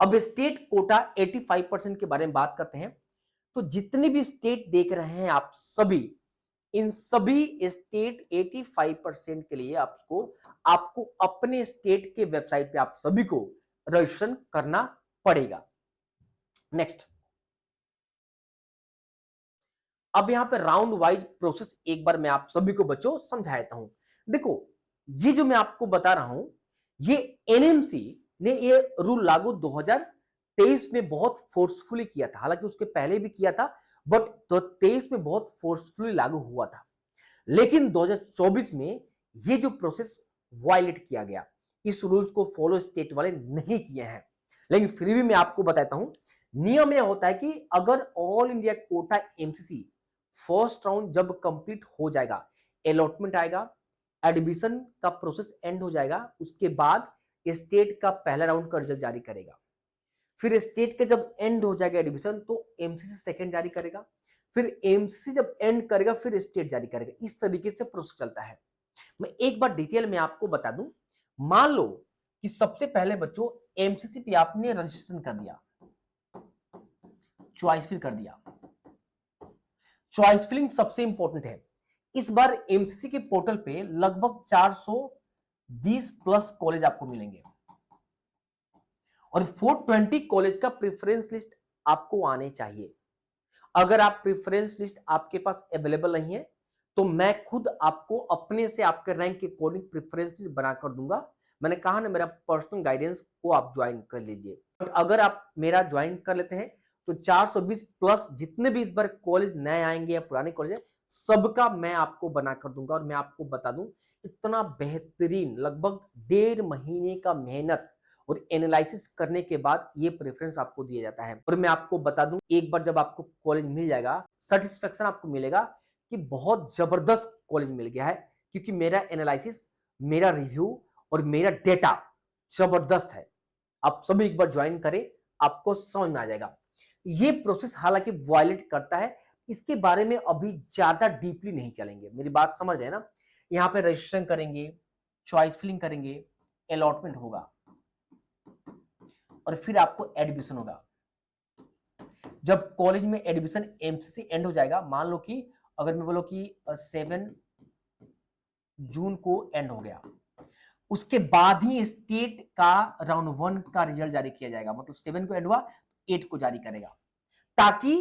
Speaker 1: अब स्टेट कोटा 85% के बारे में बात करते हैं, तो जितने भी स्टेट देख रहे हैं आप सभी, इन सभी स्टेट 85% के लिए आपको अपने स्टेट के वेबसाइट पे आप सभी को रजिस्ट्रेशन करना पड़ेगा। नेक्स्ट, अब यहां पे राउंड वाइज प्रोसेस एक बार मैं आप सभी को बच्चों समझा देता हूं। देखो, ये जो मैं आपको बता रहा हूं, ये एनएमसी ने ये रूल लागू 2023 में बहुत फोर्सफुली किया था, हालांकि उसके पहले भी किया था, बट तो 23 में बहुत फोर्सफुली लागू हुआ था। लेकिन 2024 में ये जो प्रोसेस वायलेट किया गया, इस रूल्स को फॉलो स्टेट वाले नहीं किए हैं। लेकिन फिर भी मैं आपको बताता हूं, नियम यह होता है कि अगर all India quota MCC first round जब कंप्लीट हो जाएगा, अलॉटमेंट आएगा, एडमिशन का प्रोसेस एंड हो जाएगा, उसके बाद स्टेट का पहला राउंड का रिजल्ट जारी करेगा। फिर स्टेट का जब एंड हो जाएगा एडमिशन तो एमसीसी सेकंड जारी करेगा, फिर एमसीसी जब एंड करेगा फिर स्टेट जारी करेगा। इस तरीके से प्रोसेस चलता है। मैं एक बार डिटेल में आपको बता दूं, मान लो कि सबसे पहले बच्चों एमसीसी पे आपने रजिस्ट्रेशन कर दिया, चॉइस फिल कर दिया। चॉइस फिलिंग सबसे इंपॉर्टेंट है। इस बार एमसीसी के पोर्टल पे लगभग 420 प्लस कॉलेज आपको मिलेंगे और 420 कॉलेज का प्रेफरेंस लिस्ट आपको आने चाहिए। अगर आप प्रेफरेंस लिस्ट आपके पास अवेलेबल नहीं है तो मैं खुद आपको अपने से आपके रैंक के अकॉर्डिंग प्रेफरेंस लिस्ट बनाकर दूंगा। मैंने कहा ना, मेरा पर्सनल गाइडेंस को आप ज्वाइन कर लीजिए। बट अगर आप मेरा ज्वाइन कर लेते हैं तो 420 प्लस जितने भी इस बार कॉलेज नए आएंगे या पुराने कॉलेज है, सबका मैं आपको बना कर दूंगा। और मैं आपको बता दूं, इतना बेहतरीन लगभग 1.5 महीने का मेहनत और एनालिसिस करने के बाद ये प्रेफरेंस आपको दिया जाता है। और मैं आपको बता दूं, एक बार जब आपको कॉलेज मिल जाएगा, सेटिस्फेक्शन आपको मिलेगा कि बहुत जबरदस्त कॉलेज मिल गया है, क्योंकि मेरा एनालिसिस, मेरा रिव्यू और मेरा डेटा जबरदस्त है। आप सभी एक बार ज्वाइन करें, आपको समझ में आ जाएगा। ये प्रोसेस हालांकि वायलेट करता है, इसके बारे में अभी ज्यादा डीपली नहीं चलेंगे। मेरी बात समझ रहे हैं ना? यहाँ पे रजिस्ट्रेशन करेंगे, चॉइस फिलिंग करेंगे, अलॉटमेंट होगा और फिर आपको एडमिशन होगा। जब कॉलेज में एडमिशन एमसीसी एंड हो जाएगा, मान लो कि अगर मैं बोलो कि 7 जून को एंड हो गया, उसके बाद ही स्टेट का राउंड 1 का रिजल्ट जारी किया जाएगा। मतलब 7 को एंड हुआ, 8 को जारी करेगा, ताकि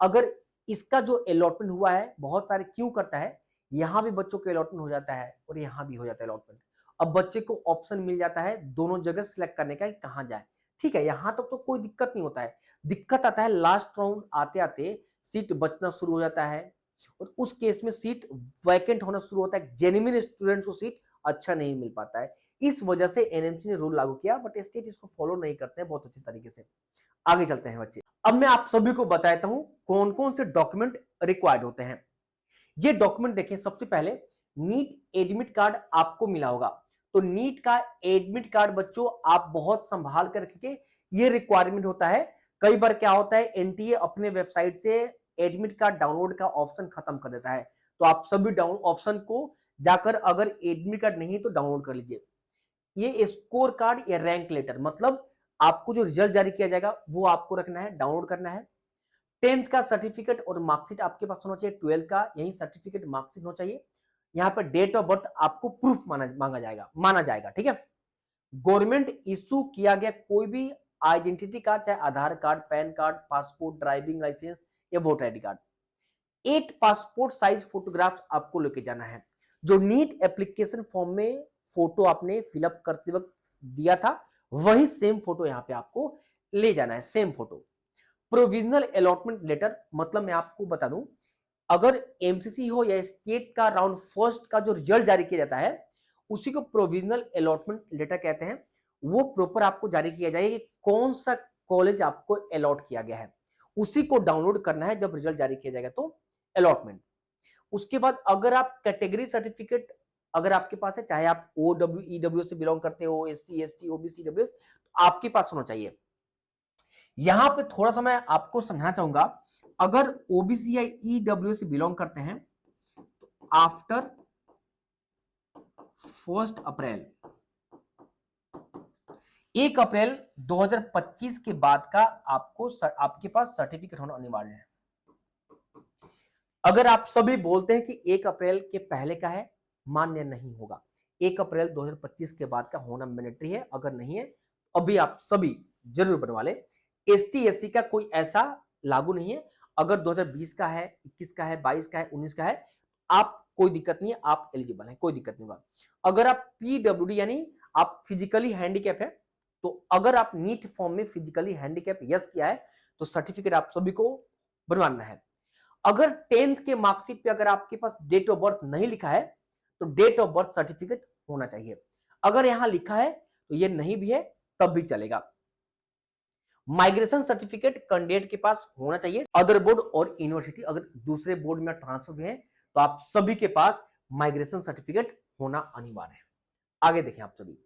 Speaker 1: अगर इसका जो अलॉटमेंट हुआ है, बहुत सारे क्यों करता है, यहां भी बच्चों के अलॉटमेंट हो जाता है और यहां भी हो जाता है अलॉटमेंट। अब बच्चे को ऑप्शन मिल जाता है दोनों जगह सिलेक्ट करने का, कहां जाए। ठीक है, यहां तक तो कोई दिक्कत नहीं होता है। दिक्कत आता है लास्ट राउंड आते आते सीट बचना शुरू हो जाता है और उस केस में सीट वैकेंट होना शुरू होता है। जेन्युइन स्टूडेंट को सीट अच्छा नहीं मिल पाता है। इस वजह से एनएमसी ने रूल लागू किया, बट स्टेट इसको फॉलो नहीं करते हैं बहुत अच्छी तरीके से। आगे चलते हैं बच्चे। अब मैं आप सभी को बताता हूं कौन कौन से डॉक्यूमेंट रिक्वायर्ड होते हैं। ये डॉक्यूमेंट देखें, सबसे पहले नीट एडमिट कार्ड आपको मिला होगा। तो नीट का एडमिट कार्ड बच्चों आप बहुत संभाल कर रखिए, ये रिक्वायरमेंट होता है। कई बार क्या होता है, एनटीए अपने वेबसाइट से एडमिट कार्ड डाउनलोड का ऑप्शन खत्म कर देता है, तो आप सभी डाउन ऑप्शन को जाकर अगर एडमिट कार्ड नहीं है तो डाउनलोड कर लीजिए। ये स्कोर कार्ड या रैंक लेटर, मतलब आपको जो रिजल्ट जारी किया जाएगा वो आपको रखना है, डाउनलोड करना है। 10th का सर्टिफिकेट और मार्कशीट आपके पास होना चाहिए, 12th का यही सर्टिफिकेट मार्कशीट होना चाहिए। यहाँ पर डेट ऑफ बर्थ आपको प्रूफ माना जाएगा। ठीक है, गवर्नमेंट इशू किया गया कोई भी आइडेंटिटी कार्ड, चाहे Aadhaar card, PAN card, passport, driving licence या voter ID card, 8 passport size photographs आपको लेके जाना है। जो नीट एप्लीकेशन फॉर्म में फोटो आपने फिलअप करते वक्त दिया था, वही सेम फोटो यहाँ पे आपको ले जाना है, same photo. Provisional allotment letter, मतलब मैं आपको बता दूं, अगर एमसीसी हो या स्टेट का राउंड फर्स्ट का जो रिजल्ट जारी किया जाता है, उसी को प्रोविजनल अलॉटमेंट लेटर कहते हैं। वो प्रॉपर आपको जारी किया जाएगा कि कौन सा कॉलेज आपको अलॉट किया गया है, उसी को डाउनलोड करना है जब रिजल्ट जारी किया जाएगा तो अलॉटमेंट। उसके बाद अगर आप कैटेगरी सर्टिफिकेट अगर आपके पास है, चाहे आप ओडब्ल्यू ईडब्ल्यू से बिलोंग करते हो, एससी एसटी ओबीसी डब्ल्यूएस, तो आपके पास होना चाहिए। यहां पे थोड़ा सा मैं आपको समझाना चाहूंगा, अगर ओबीसी या ईडब्ल्यू से बिलोंग करते हैं तो आफ्टर 1 अप्रैल 1 अप्रैल 2025 के बाद का आपके पास सर्टिफिकेट होना अनिवार्य है। अगर आप सभी बोलते हैं कि 1 अप्रैल के पहले का है, मान्य नहीं होगा। 1 अप्रैल 2025 के बाद का होना मैंडेटरी है। अगर नहीं है, अभी आप सभी जरूर बनवा लें। एसटी एससी का कोई ऐसा लागू नहीं है। अगर 2020 का है, 21 का है, 22 का है, 19 का है, आप कोई दिक्कत नहीं है, आप एलिजिबल हैं, कोई दिक्कत नहीं होगा। अगर आप पीडब्ल्यूडी यानी आप फिजिकली हैंडीकैप है, तो अगर आप नीट फॉर्म में फिजिकली हैंडीकैप यस किया है तो सर्टिफिकेट आप सभी को बनवाना है। अगर 10th के मार्कशीट पे अगर आपके पास डेट ऑफ बर्थ नहीं लिखा है तो डेट ऑफ बर्थ सर्टिफिकेट होना चाहिए। अगर यहां लिखा है तो ये नहीं भी है तब भी चलेगा। माइग्रेशन सर्टिफिकेट कैंडिडेट के पास होना चाहिए। अदर बोर्ड और यूनिवर्सिटी अगर दूसरे बोर्ड में ट्रांसफर हुए हैं तो आप सभी के पास माइग्रेशन सर्टिफिकेट होना अनिवार्य है। आगे देखें आप सभी,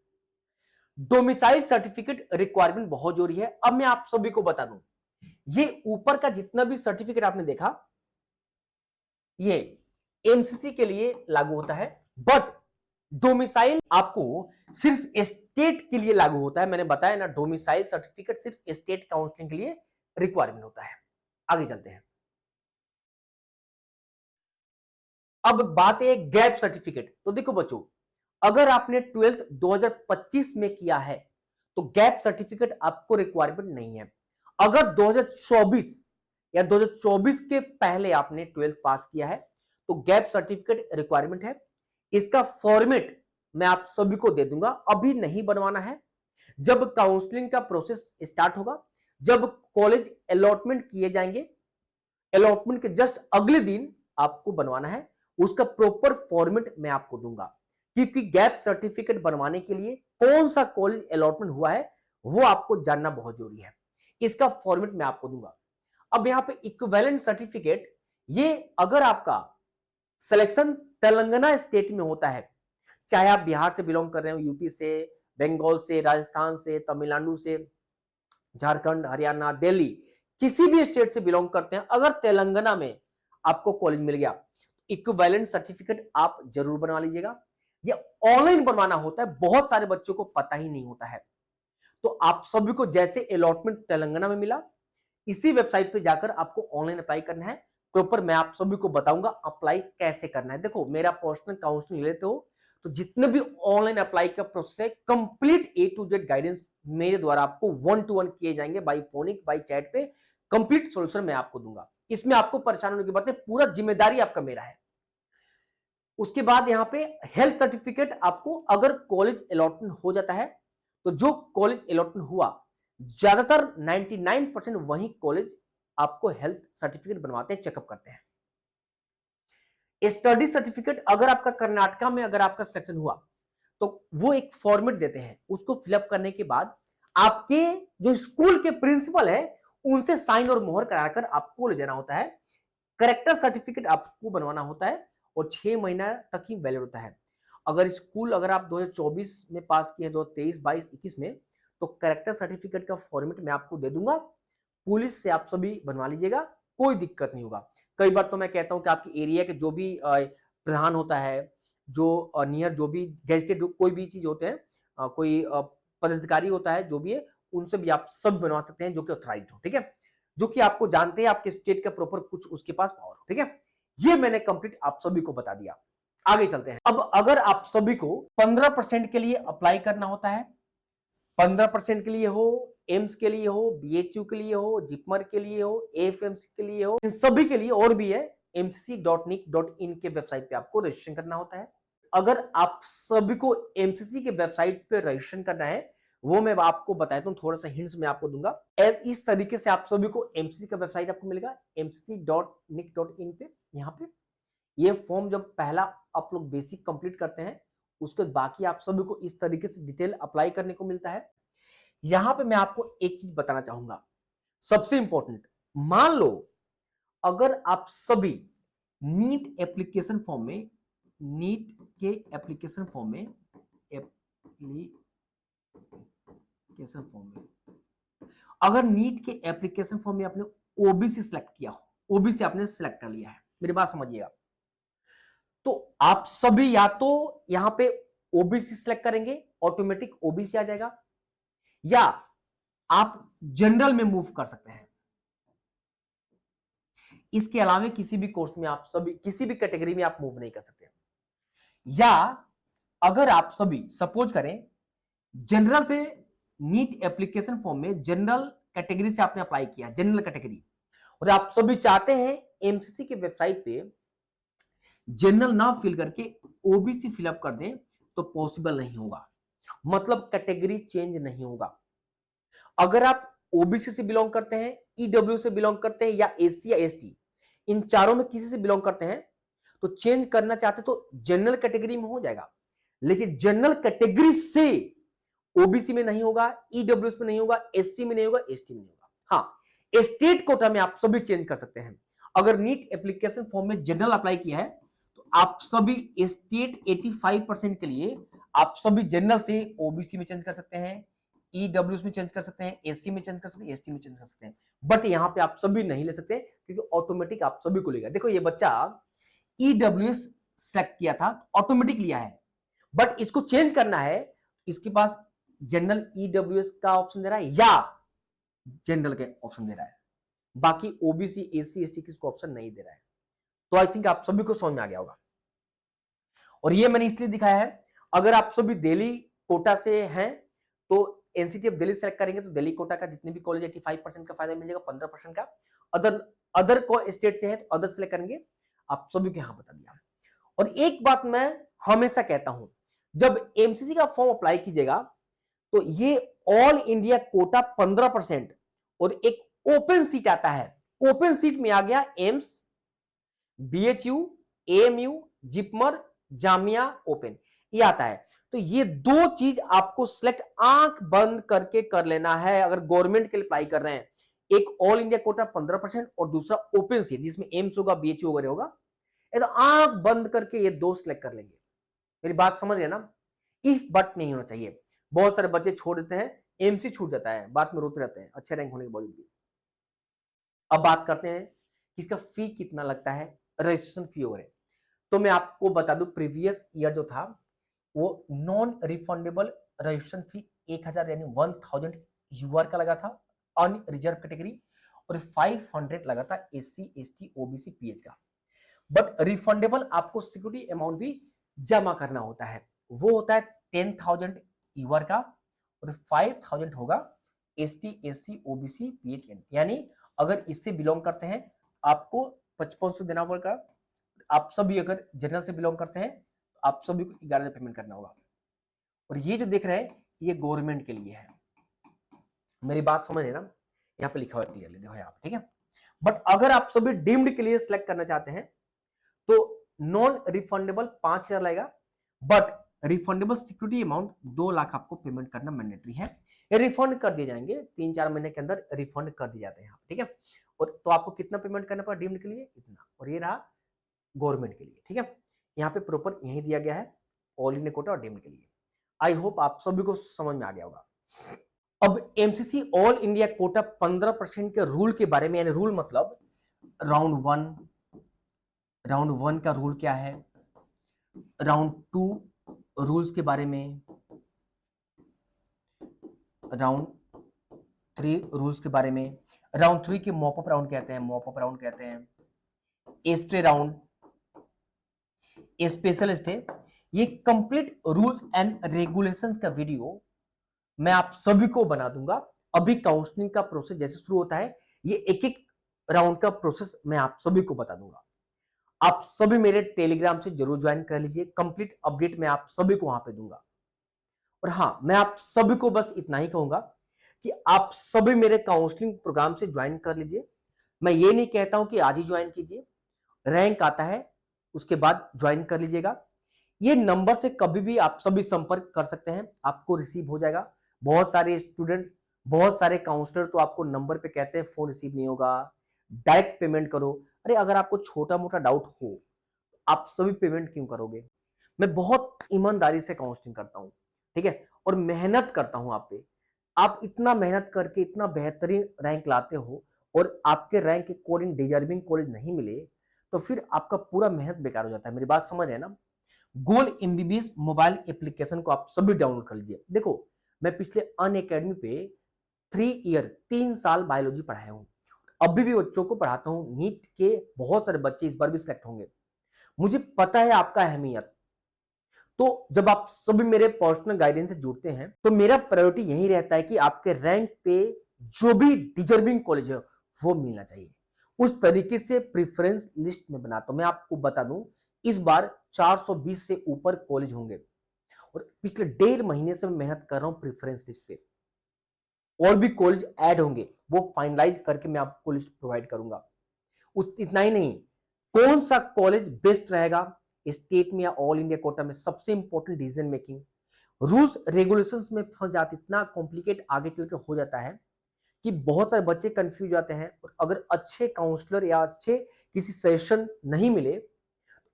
Speaker 1: डोमिसाइल सर्टिफिकेट रिक्वायरमेंट बहुत जरूरी है। अब मैं आप सभी को बता दूं, ये ऊपर का जितना भी सर्टिफिकेट आपने देखा ये एमसीसी के लिए लागू होता है, बट डोमिसाइल आपको सिर्फ स्टेट के लिए लागू होता है। मैंने बताया ना, डोमिसाइल सर्टिफिकेट सिर्फ स्टेट काउंसलिंग के लिए रिक्वायरमेंट होता है। आगे चलते हैं। अब बात है गैप सर्टिफिकेट। तो देखो बच्चों, अगर आपने 12th 2025 में किया है तो गैप सर्टिफिकेट आपको रिक्वायरमेंट नहीं है। अगर 2024 या 2024 के पहले आपने 12th पास किया है तो गैप सर्टिफिकेट रिक्वायरमेंट है। इसका फॉर्मेट मैं आप सभी को दे दूंगा, अभी नहीं बनवाना है। जब काउंसलिंग का प्रोसेस स्टार्ट होगा, जब कॉलेज अलॉटमेंट किए जाएंगे, अलॉटमेंट के जस्ट अगले दिन आपको बनवाना है। उसका प्रॉपर फॉर्मेट मैं आपको दूंगा, क्योंकि गैप सर्टिफिकेट बनवाने के लिए कौन सा कॉलेज अलॉटमेंट हुआ है वो आपको जानना बहुत जरूरी है। इसका फॉर्मेट मैं आपको दूंगा। अब यहां पे इक्विवेलेंट सर्टिफिकेट, ये अगर आपका सिलेक्शन तेलंगाना स्टेट में होता है, चाहे आप बिहार से बिलोंग कर रहे हो, यूपी से, बंगाल से, राजस्थान से, तमिलनाडु से, झारखंड, हरियाणा, दिल्ली, किसी भी स्टेट से बिलोंग करते हैं, अगर तेलंगाना में आपको कॉलेज मिल गया, इक्विवेलेंट सर्टिफिकेट आप जरूर बनवा लीजिएगा। ये ऑनलाइन बनवाना होता है, बहुत सारे बच्चों को पता ही नहीं होता है। तो आप सभी को जैसे अलॉटमेंट तेलंगाना में मिला, इसी वेबसाइट पे जाकर आपको ऑनलाइन अप्लाई करना है। प्रॉपर मैं आप सभी को बताऊंगा अप्लाई कैसे करना है। देखो, मेरा पर्सनल काउंसलिंग लेते हो तो जितने भी ऑनलाइन अप्लाई का प्रोसेस है, complete A to Z guidance मेरे द्वारा आपको 1-to-1 किए जाएंगे, बाय फोनिक, बाय चैट पे कंप्लीट सॉल्यूशन मैं आपको दूंगा। इसमें आपको परेशान होने की बात नहीं, पूरा जिम्मेदारी आपका मेरा है। उसके बाद यहाँ पे हेल्थ सर्टिफिकेट, आपको अगर कॉलेज अलॉटमेंट हो जाता है तो जो कॉलेज अलॉटमेंट हुआ, ज्यादातर 99% वही कॉलेज आपको हेल्थ सर्टिफिकेट बनवाते हैं, चेकअप करते हैं। स्टडी सर्टिफिकेट, अगर आपका कर्नाटका में अगर आपका सिलेक्शन हुआ तो वो एक फॉर्मेट देते हैं, उसको फिलअप करने के बाद आपके जो स्कूल के प्रिंसिपल है उनसे साइन और मोहर कराकर आपको ले जाना होता है। करेक्टर सर्टिफिकेट आपको बनवाना होता है और 6 महीना तक ही वैलिड होता है। अगर स्कूल अगर आप 2024 में पास किए, 2023, 22, 21 में, तो करेक्टर सर्टिफिकेट का फॉर्मेट मैं आपको दे दूंगा। पुलिस से आप सभी बनवा लीजिएगा, कोई दिक्कत नहीं होगा। कई बार तो मैं कहता हूं कि आपके एरिया के जो भी प्रधान होता है, जो नियर जो भी गेस्टेड कोई भी चीज होते हैं, कोई पदाधिकारी होता है, जो भी है, उनसे भी आप सब बनवा सकते हैं जो कि ऑथराइज्ड हो, ठीक है, जो कि आपको जानते हैं, आपके स्टेट का प्रॉपर कुछ उसके पास पावर हो, ठीक है। ये मैंने कंप्लीट आप सभी को बता दिया। आगे चलते हैं। अब अगर आप सभी को 15% के लिए अप्लाई करना होता है, 15% के लिए हो, एम्स के लिए हो, बीएचयू के लिए हो, जिपमर के लिए हो, एएफएमसी के लिए हो, इन सभी के लिए और भी है, mcc.nic.in के वेबसाइट पे आपको रजिस्ट्रेशन करना होता है। अगर आप सभी को एमसीसी के वेबसाइट पे रजिस्ट्रेशन करना है, वो मैं आपको बताता हूं, थोड़ा सा हिंट्स मैं आपको दूंगा। इस तरीके से आप सभी को एमसीसी का वेबसाइट आपको मिलेगा mcc.nic.in पे। यहाँ पे ये फॉर्म जब पहला आप लोग बेसिक कंप्लीट करते हैं, उसके बाकी आप सभी को इस तरीके से डिटेल अप्लाई करने को मिलता है। यहां पे मैं आपको एक चीज बताना चाहूंगा, सबसे इंपॉर्टेंट, मान लो अगर आप सभी नीट एप्लीकेशन फॉर्म में, नीट के एप्लीकेशन फॉर्म में, एप्लीकेशन फॉर्म में अगर नीट के एप्लीकेशन फॉर्म में आपने ओबीसी सिलेक्ट किया हो, ओबीसी आपने सिलेक्ट कर लिया है, मेरी बात समझिएगा, तो आप सभी या तो यहां पे ओबीसी सिलेक्ट करेंगे, ऑटोमेटिक ओबीसी आ जाएगा, या आप जनरल में मूव कर सकते हैं। इसके अलावा किसी भी कोर्स में आप सभी, किसी भी कैटेगरी में आप मूव नहीं कर सकते। या अगर आप सभी सपोज करें जनरल से, नीट एप्लीकेशन फॉर्म में जनरल कैटेगरी से आपने अप्लाई किया, जनरल कैटेगरी, और आप सभी चाहते हैं एमसीसी के वेबसाइट पे जनरल ना फिल करके ओबीसी फिलअप कर दें, तो पॉसिबल नहीं होगा, मतलब कैटेगरी चेंज नहीं होगा। अगर आप ओबीसी से बिलोंग करते हैं, ईडब्ल्यू से बिलोंग करते हैं, या एससी या एसटी, इन चारों में किसी से बिलोंग करते हैं तो चेंज करना चाहते तो जनरल कैटेगरी में हो जाएगा, लेकिन जनरल कैटेगरी से ओबीसी में नहीं होगा, ईडब्ल्यूएस में नहीं होगा, एससी में नहीं होगा, एसटी में नहीं होगा। हाँ, स्टेट कोटा में आप सभी चेंज कर सकते हैं। अगर नीट एप्लीकेशन फॉर्म में जनरल अप्लाई किया है तो आप सभी स्टेट 85% के लिए आप सभी जनरल से ओबीसी में चेंज कर सकते हैं, ईडब्ल्यूएस में चेंज कर सकते हैं, एससी में चेंज कर सकते हैं, एसटी में चेंज कर सकते हैं। बट यहां पे आप सभी नहीं ले सकते क्योंकि ऑटोमेटिक आप सभी को लेगा। देखो ये बच्चा ईडब्ल्यूएस सेलेक्ट किया था, ऑटोमेटिक लिया है, बट इसको चेंज करना है, इसके पास जनरल ईडब्ल्यूएस का ऑप्शन दे रहा है या जनरल के ऑप्शन दे रहा है, बाकी ओबीसी एससी एसटी किसको ऑप्शन नहीं दे रहा है। तो आई थिंक आप सभी को समझ में आ गया होगा। और ये मैंने इसलिए दिखाया है, अगर आप सभी दिल्ली कोटा से हैं तो एनसीटी ऑफ दिल्ली सेलेक्ट करेंगे तो दिल्ली कोटा का जितने भी कॉलेज 85% का फायदा मिलेगा, 15% का। अदर को स्टेट से है तो अदर सेलेक्ट करेंगे। आप सभी को यहां बता दिया। और एक बात मैं हमेशा कहता हूं, जब एमसीसी का फॉर्म अप्लाई कीजिएगा तो ये ऑल इंडिया कोटा 15% और एक ओपन सीट आता है। ओपन सीट में आ गया AIIMS, BHU, AMU, JIPMER, Jamia open, ये आता है। तो ये दो चीज आपको सिलेक्ट आंख बंद करके कर लेना है अगर गवर्नमेंट के लिए अप्लाई कर रहे हैं। एक ऑल इंडिया कोटा 15% और दूसरा ओपन सीट जिसमें एम्स होगा, बीएचयू वगैरह होगा। ये तो आंख बंद करके ये दो सिलेक्ट कर लेंगे। मेरी बात समझ गए ना? इफ बट नहीं होना चाहिए। बहुत सारे बच्चे छोड़ देते हैं, एमसी छूट जाता है, बाद में रोते रहते हैं अच्छे रैंक होने के बावजूद भी। अब बात करते हैं कि इसका फी कितना लगता है, रजिस्ट्रेशन फी वगैरह। तो मैं आपको बता दूं, प्रीवियस ईयर जो था वो नॉन रिफंडेबल रजिस्ट्रेशन फी 1000 यानी 1000 यूआर का लगा था अनरिजर्व कैटेगरी, और 500 लगा था एससी एसटी ओबीसी पीएच का। बट रिफंडेबल आपको सिक्योरिटी अमाउंट भी जमा करना होता है, वो होता है 10,000 यूआर का, और 5,000 होगा एसटी एससी ओबीसी पीएचएन। यानी अगर इससे बिलोंग करते हैं आपको 5500 देना पड़ेगा। आप सभी अगर जनरल से बिलोंग करते हैं तो आप सभी को 11,000 पेमेंट करना होगा। और ये जो देख रहे हैं ये गवर्नमेंट के लिए है। मेरी बात समझ है ना? यहाँ पे लिखा हुआ क्लियरली, देखो यहाँ, ठीक है। बट अगर आप सभी डीम्ड के लिए सिलेक्ट करना चाहते हैं तो नॉन रिफंडेबल 5,000 लगेगा, but refundable security amount 2 lakh आपको पेमेंट करना मैंडेटरी है। ये रिफंड कर दिए जाएंगे 3-4 महीने के अंदर, रिफंड कर दिए जाते हैं, ठीक है। और तो आपको कितना पेमेंट करना पड़ा डीम्ड के लिए? इतना। और ये रहा गवर्नमेंट के लिए, ठीक है। यहाँ पे प्रॉपर यही दिया गया है ऑल इंडिया कोटा और डीम्ड के लिए। आई होप आप सभी को समझ में आ गया होगा। अब एमसीसी ऑल इंडिया कोटा 15% के रूल के बारे में, यानी रूल मतलब राउंड वन का रूल क्या है, राउंड 2 रूल्स के बारे में, राउंड 3 रूल्स के बारे में, राउंड 3 के मॉपअप राउंड कहते हैं, एस्टे राउंड, स्पेशल स्टे, ये कंप्लीट रूल्स एंड रेगुलेशंस का वीडियो मैं आप सभी को बना दूंगा। अभी काउंसलिंग का प्रोसेस जैसे शुरू होता है, ये एक एक राउंड का प्रोसेस मैं आप सभी को बता दूंगा। आप सभी मेरे टेलीग्राम से जरूर ज्वाइन कर लीजिए, कंप्लीट अपडेट मैं आप सभी को वहां पे दूंगा। और हाँ, मैं आप सभी को बस इतना ही कहूंगा कि आप सभी मेरे काउंसलिंग प्रोग्राम से ज्वाइन कर लीजिए। मैं ये नहीं कहता हूं कि आज ही ज्वाइन कीजिए, रैंक आता है उसके बाद ज्वाइन कर लीजिएगा। ये नंबर से कभी भी आप सभी संपर्क कर सकते हैं, आपको रिसीव हो जाएगा। बहुत सारे स्टूडेंट, बहुत सारे काउंसलर तो आपको नंबर पे कहते हैं फोन रिसीव नहीं होगा, डायरेक्ट पेमेंट करो। अरे अगर आपको छोटा मोटा डाउट हो आप सभी पेमेंट क्यों करोगे? मैं बहुत ईमानदारी से काउंसलिंग करता हूं, ठीक है, और मेहनत करता हूं आप पे। आप इतना मेहनत करके इतना बेहतरीन रैंक लाते हो और आपके रैंक के अकॉर्डिंग डिजर्विंग कॉलेज नहीं मिले तो फिर आपका पूरा मेहनत बेकार हो जाता है। मेरी बात समझ है ना? गोल एमबीबीएस मोबाइल एप्लीकेशन को आप सभी डाउनलोड कर लीजिए। देखो मैं पिछले अनअकैडमी पे 3 साल बायोलॉजी पढ़ाया हूं, अभी भी बच्चों को पढ़ाता हूं। नीट के बहुत सारे बच्चे इस बार भी सिलेक्ट होंगे, मुझे पता है आपका अहमियत। तो जब आप सभी मेरे पर्सनल गाइडेंस से जुड़ते हैं तो मेरा प्रायोरिटी यही रहता है कि आपके रैंक पे जो भी डिजर्विंग कॉलेज है वो मिलना चाहिए। उस तरीके से प्रेफरेंस लिस्ट में बनाता हूं। मैं आपको बता दूं, इस बार 420 से ऊपर कॉलेज होंगे और पिछले 1.5 महीने से मैं मेहनत कर रहा हूं प्रेफरेंस लिस्ट पे। और भी कॉलेज ऐड होंगे, वो फाइनलाइज करके मैं आपको लिस्ट प्रोवाइड करूंगा। उस इतना ही नहीं, कौन सा कॉलेज बेस्ट रहेगा स्टेट में या ऑल इंडिया कोटा में, सबसे important decision making, rules regulations में फंस जाते, इतना कॉम्प्लिकेट आगे चलकर हो जाता है कि बहुत सारे बच्चे कंफ्यूज जाते हैं। और अगर अच्छे काउंसलर या अच्छे किसी सेशन नहीं मिले,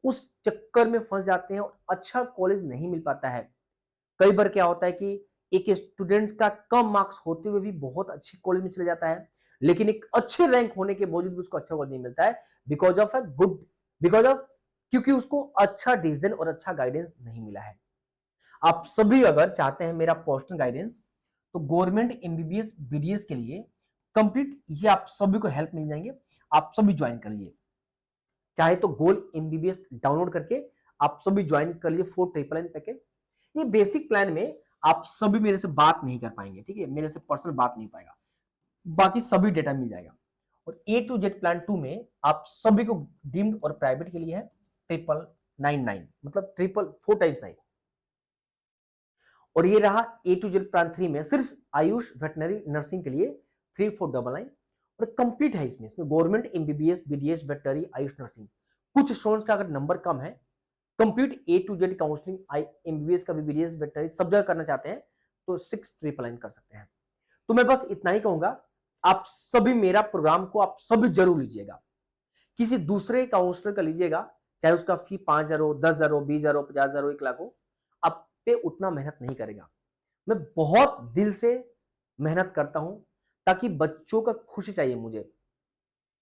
Speaker 1: उस चक्कर में फंस जाते हैं और अच्छा कॉलेज नहीं मिल पाता है। कई बार क्या होता है कि एक स्टूडेंट्स का कम मार्क्स होते हुए भी बहुत अच्छे कॉलेज में चले जाता है, लेकिन एक अच्छे रैंक होने के बावजूद भी उसको अच्छा कॉलेज नहीं मिलता है, बिकॉज ऑफ क्योंकि उसको अच्छा डिसीजन और अच्छा गाइडेंस नहीं मिला है। आप सभी अगर चाहते हैं मेरा पर्सनल गाइडेंस, तो गवर्नमेंट एमबीबीएस बीडीएस के लिए कंप्लीट ये आप सभी को हेल्प मिल जाएंगे, आप सभी ज्वाइन कर लिए। चाहे तो गोल एमबीबीएस डाउनलोड करके आप सभी ज्वाइन कर लिए 499 पैकेज। ये बेसिक प्लान में आप सभी मेरे से बात नहीं कर पाएंगे, ठीक है, मेरे से पर्सनल बात नहीं पाएगा, बाकी सभी डेटा मिल जाएगा। और ए टू जेड प्लान 2 में आप सभी को डीम्ड और प्राइवेट के लिए है 999, मतलब 4x9। और ये रहा ए टू जेड प्लान 3 में सिर्फ आयुष वेटनरी नर्सिंग के लिए 3499 और कंप्लीट है। इसमें government MBBS BDS veterinary AYUSH nursing, कुछ स्टूडेंट्स का अगर नंबर कम है, complete A to Z counselling MBBS का भी बीडीएस वेटनरी सब जगह करना चाहते हैं तो 6999 कर सकते हैं। तो मैं बस इतना ही कहूंगा, आप सभी मेरा प्रोग्राम को आप सभी जरूर लीजिएगा। किसी दूसरे काउंसलर का लीजिएगा, चाहे उसका फी 5,000 हो, 10,000 हो, 20,000 हो, 50,000 हो, 1 लाख हो, आप पे उतना मेहनत नहीं करेगा। मैं बहुत दिल से मेहनत करता हूं ताकि बच्चों का खुशी चाहिए मुझे,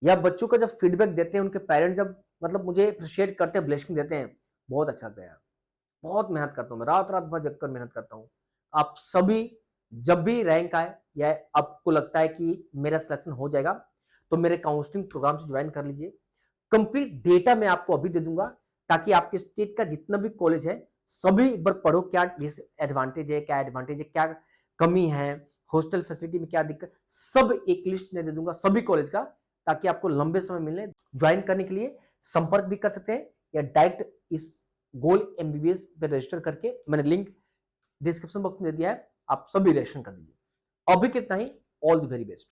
Speaker 1: या बच्चों का जब फीडबैक देते हैं, उनके पेरेंट्स जब मतलब मुझे अप्रिशिएट करते हैं, ब्लेसिंग देते हैं, बहुत अच्छा लगता है यार। बहुत मेहनत करता हूं मैं, रात रात भर जगकर मेहनत करता हूं। आप सभी जब भी रैंक आए या आपको लगता है कि मेरा सिलेक्शन हो जाएगा, तो मेरे काउंसलिंग प्रोग्राम से ज्वाइन कर लीजिए। कंप्लीट डेटा मैं आपको अभी दे दूंगा, ताकि आपके स्टेट का जितना भी कॉलेज है सभी एक बार पढ़ो, क्या एडवांटेज है, क्या एडवांटेज है, क्या कमी है, हॉस्टल फैसिलिटी में क्या दिक्कत, सब एक लिस्ट में दे दूंगा सभी कॉलेज का, ताकि आपको लंबे समय मिले। ज्वाइन करने के लिए संपर्क भी कर सकते हैं या डायरेक्ट इस गोल एमबीबीएस पे रजिस्टर करके, मैंने लिंक डिस्क्रिप्शन बॉक्स में दे दिया है, आप सभी रजिस्टर कर दीजिए। अभी कितना ही, ऑल द वेरी बेस्ट।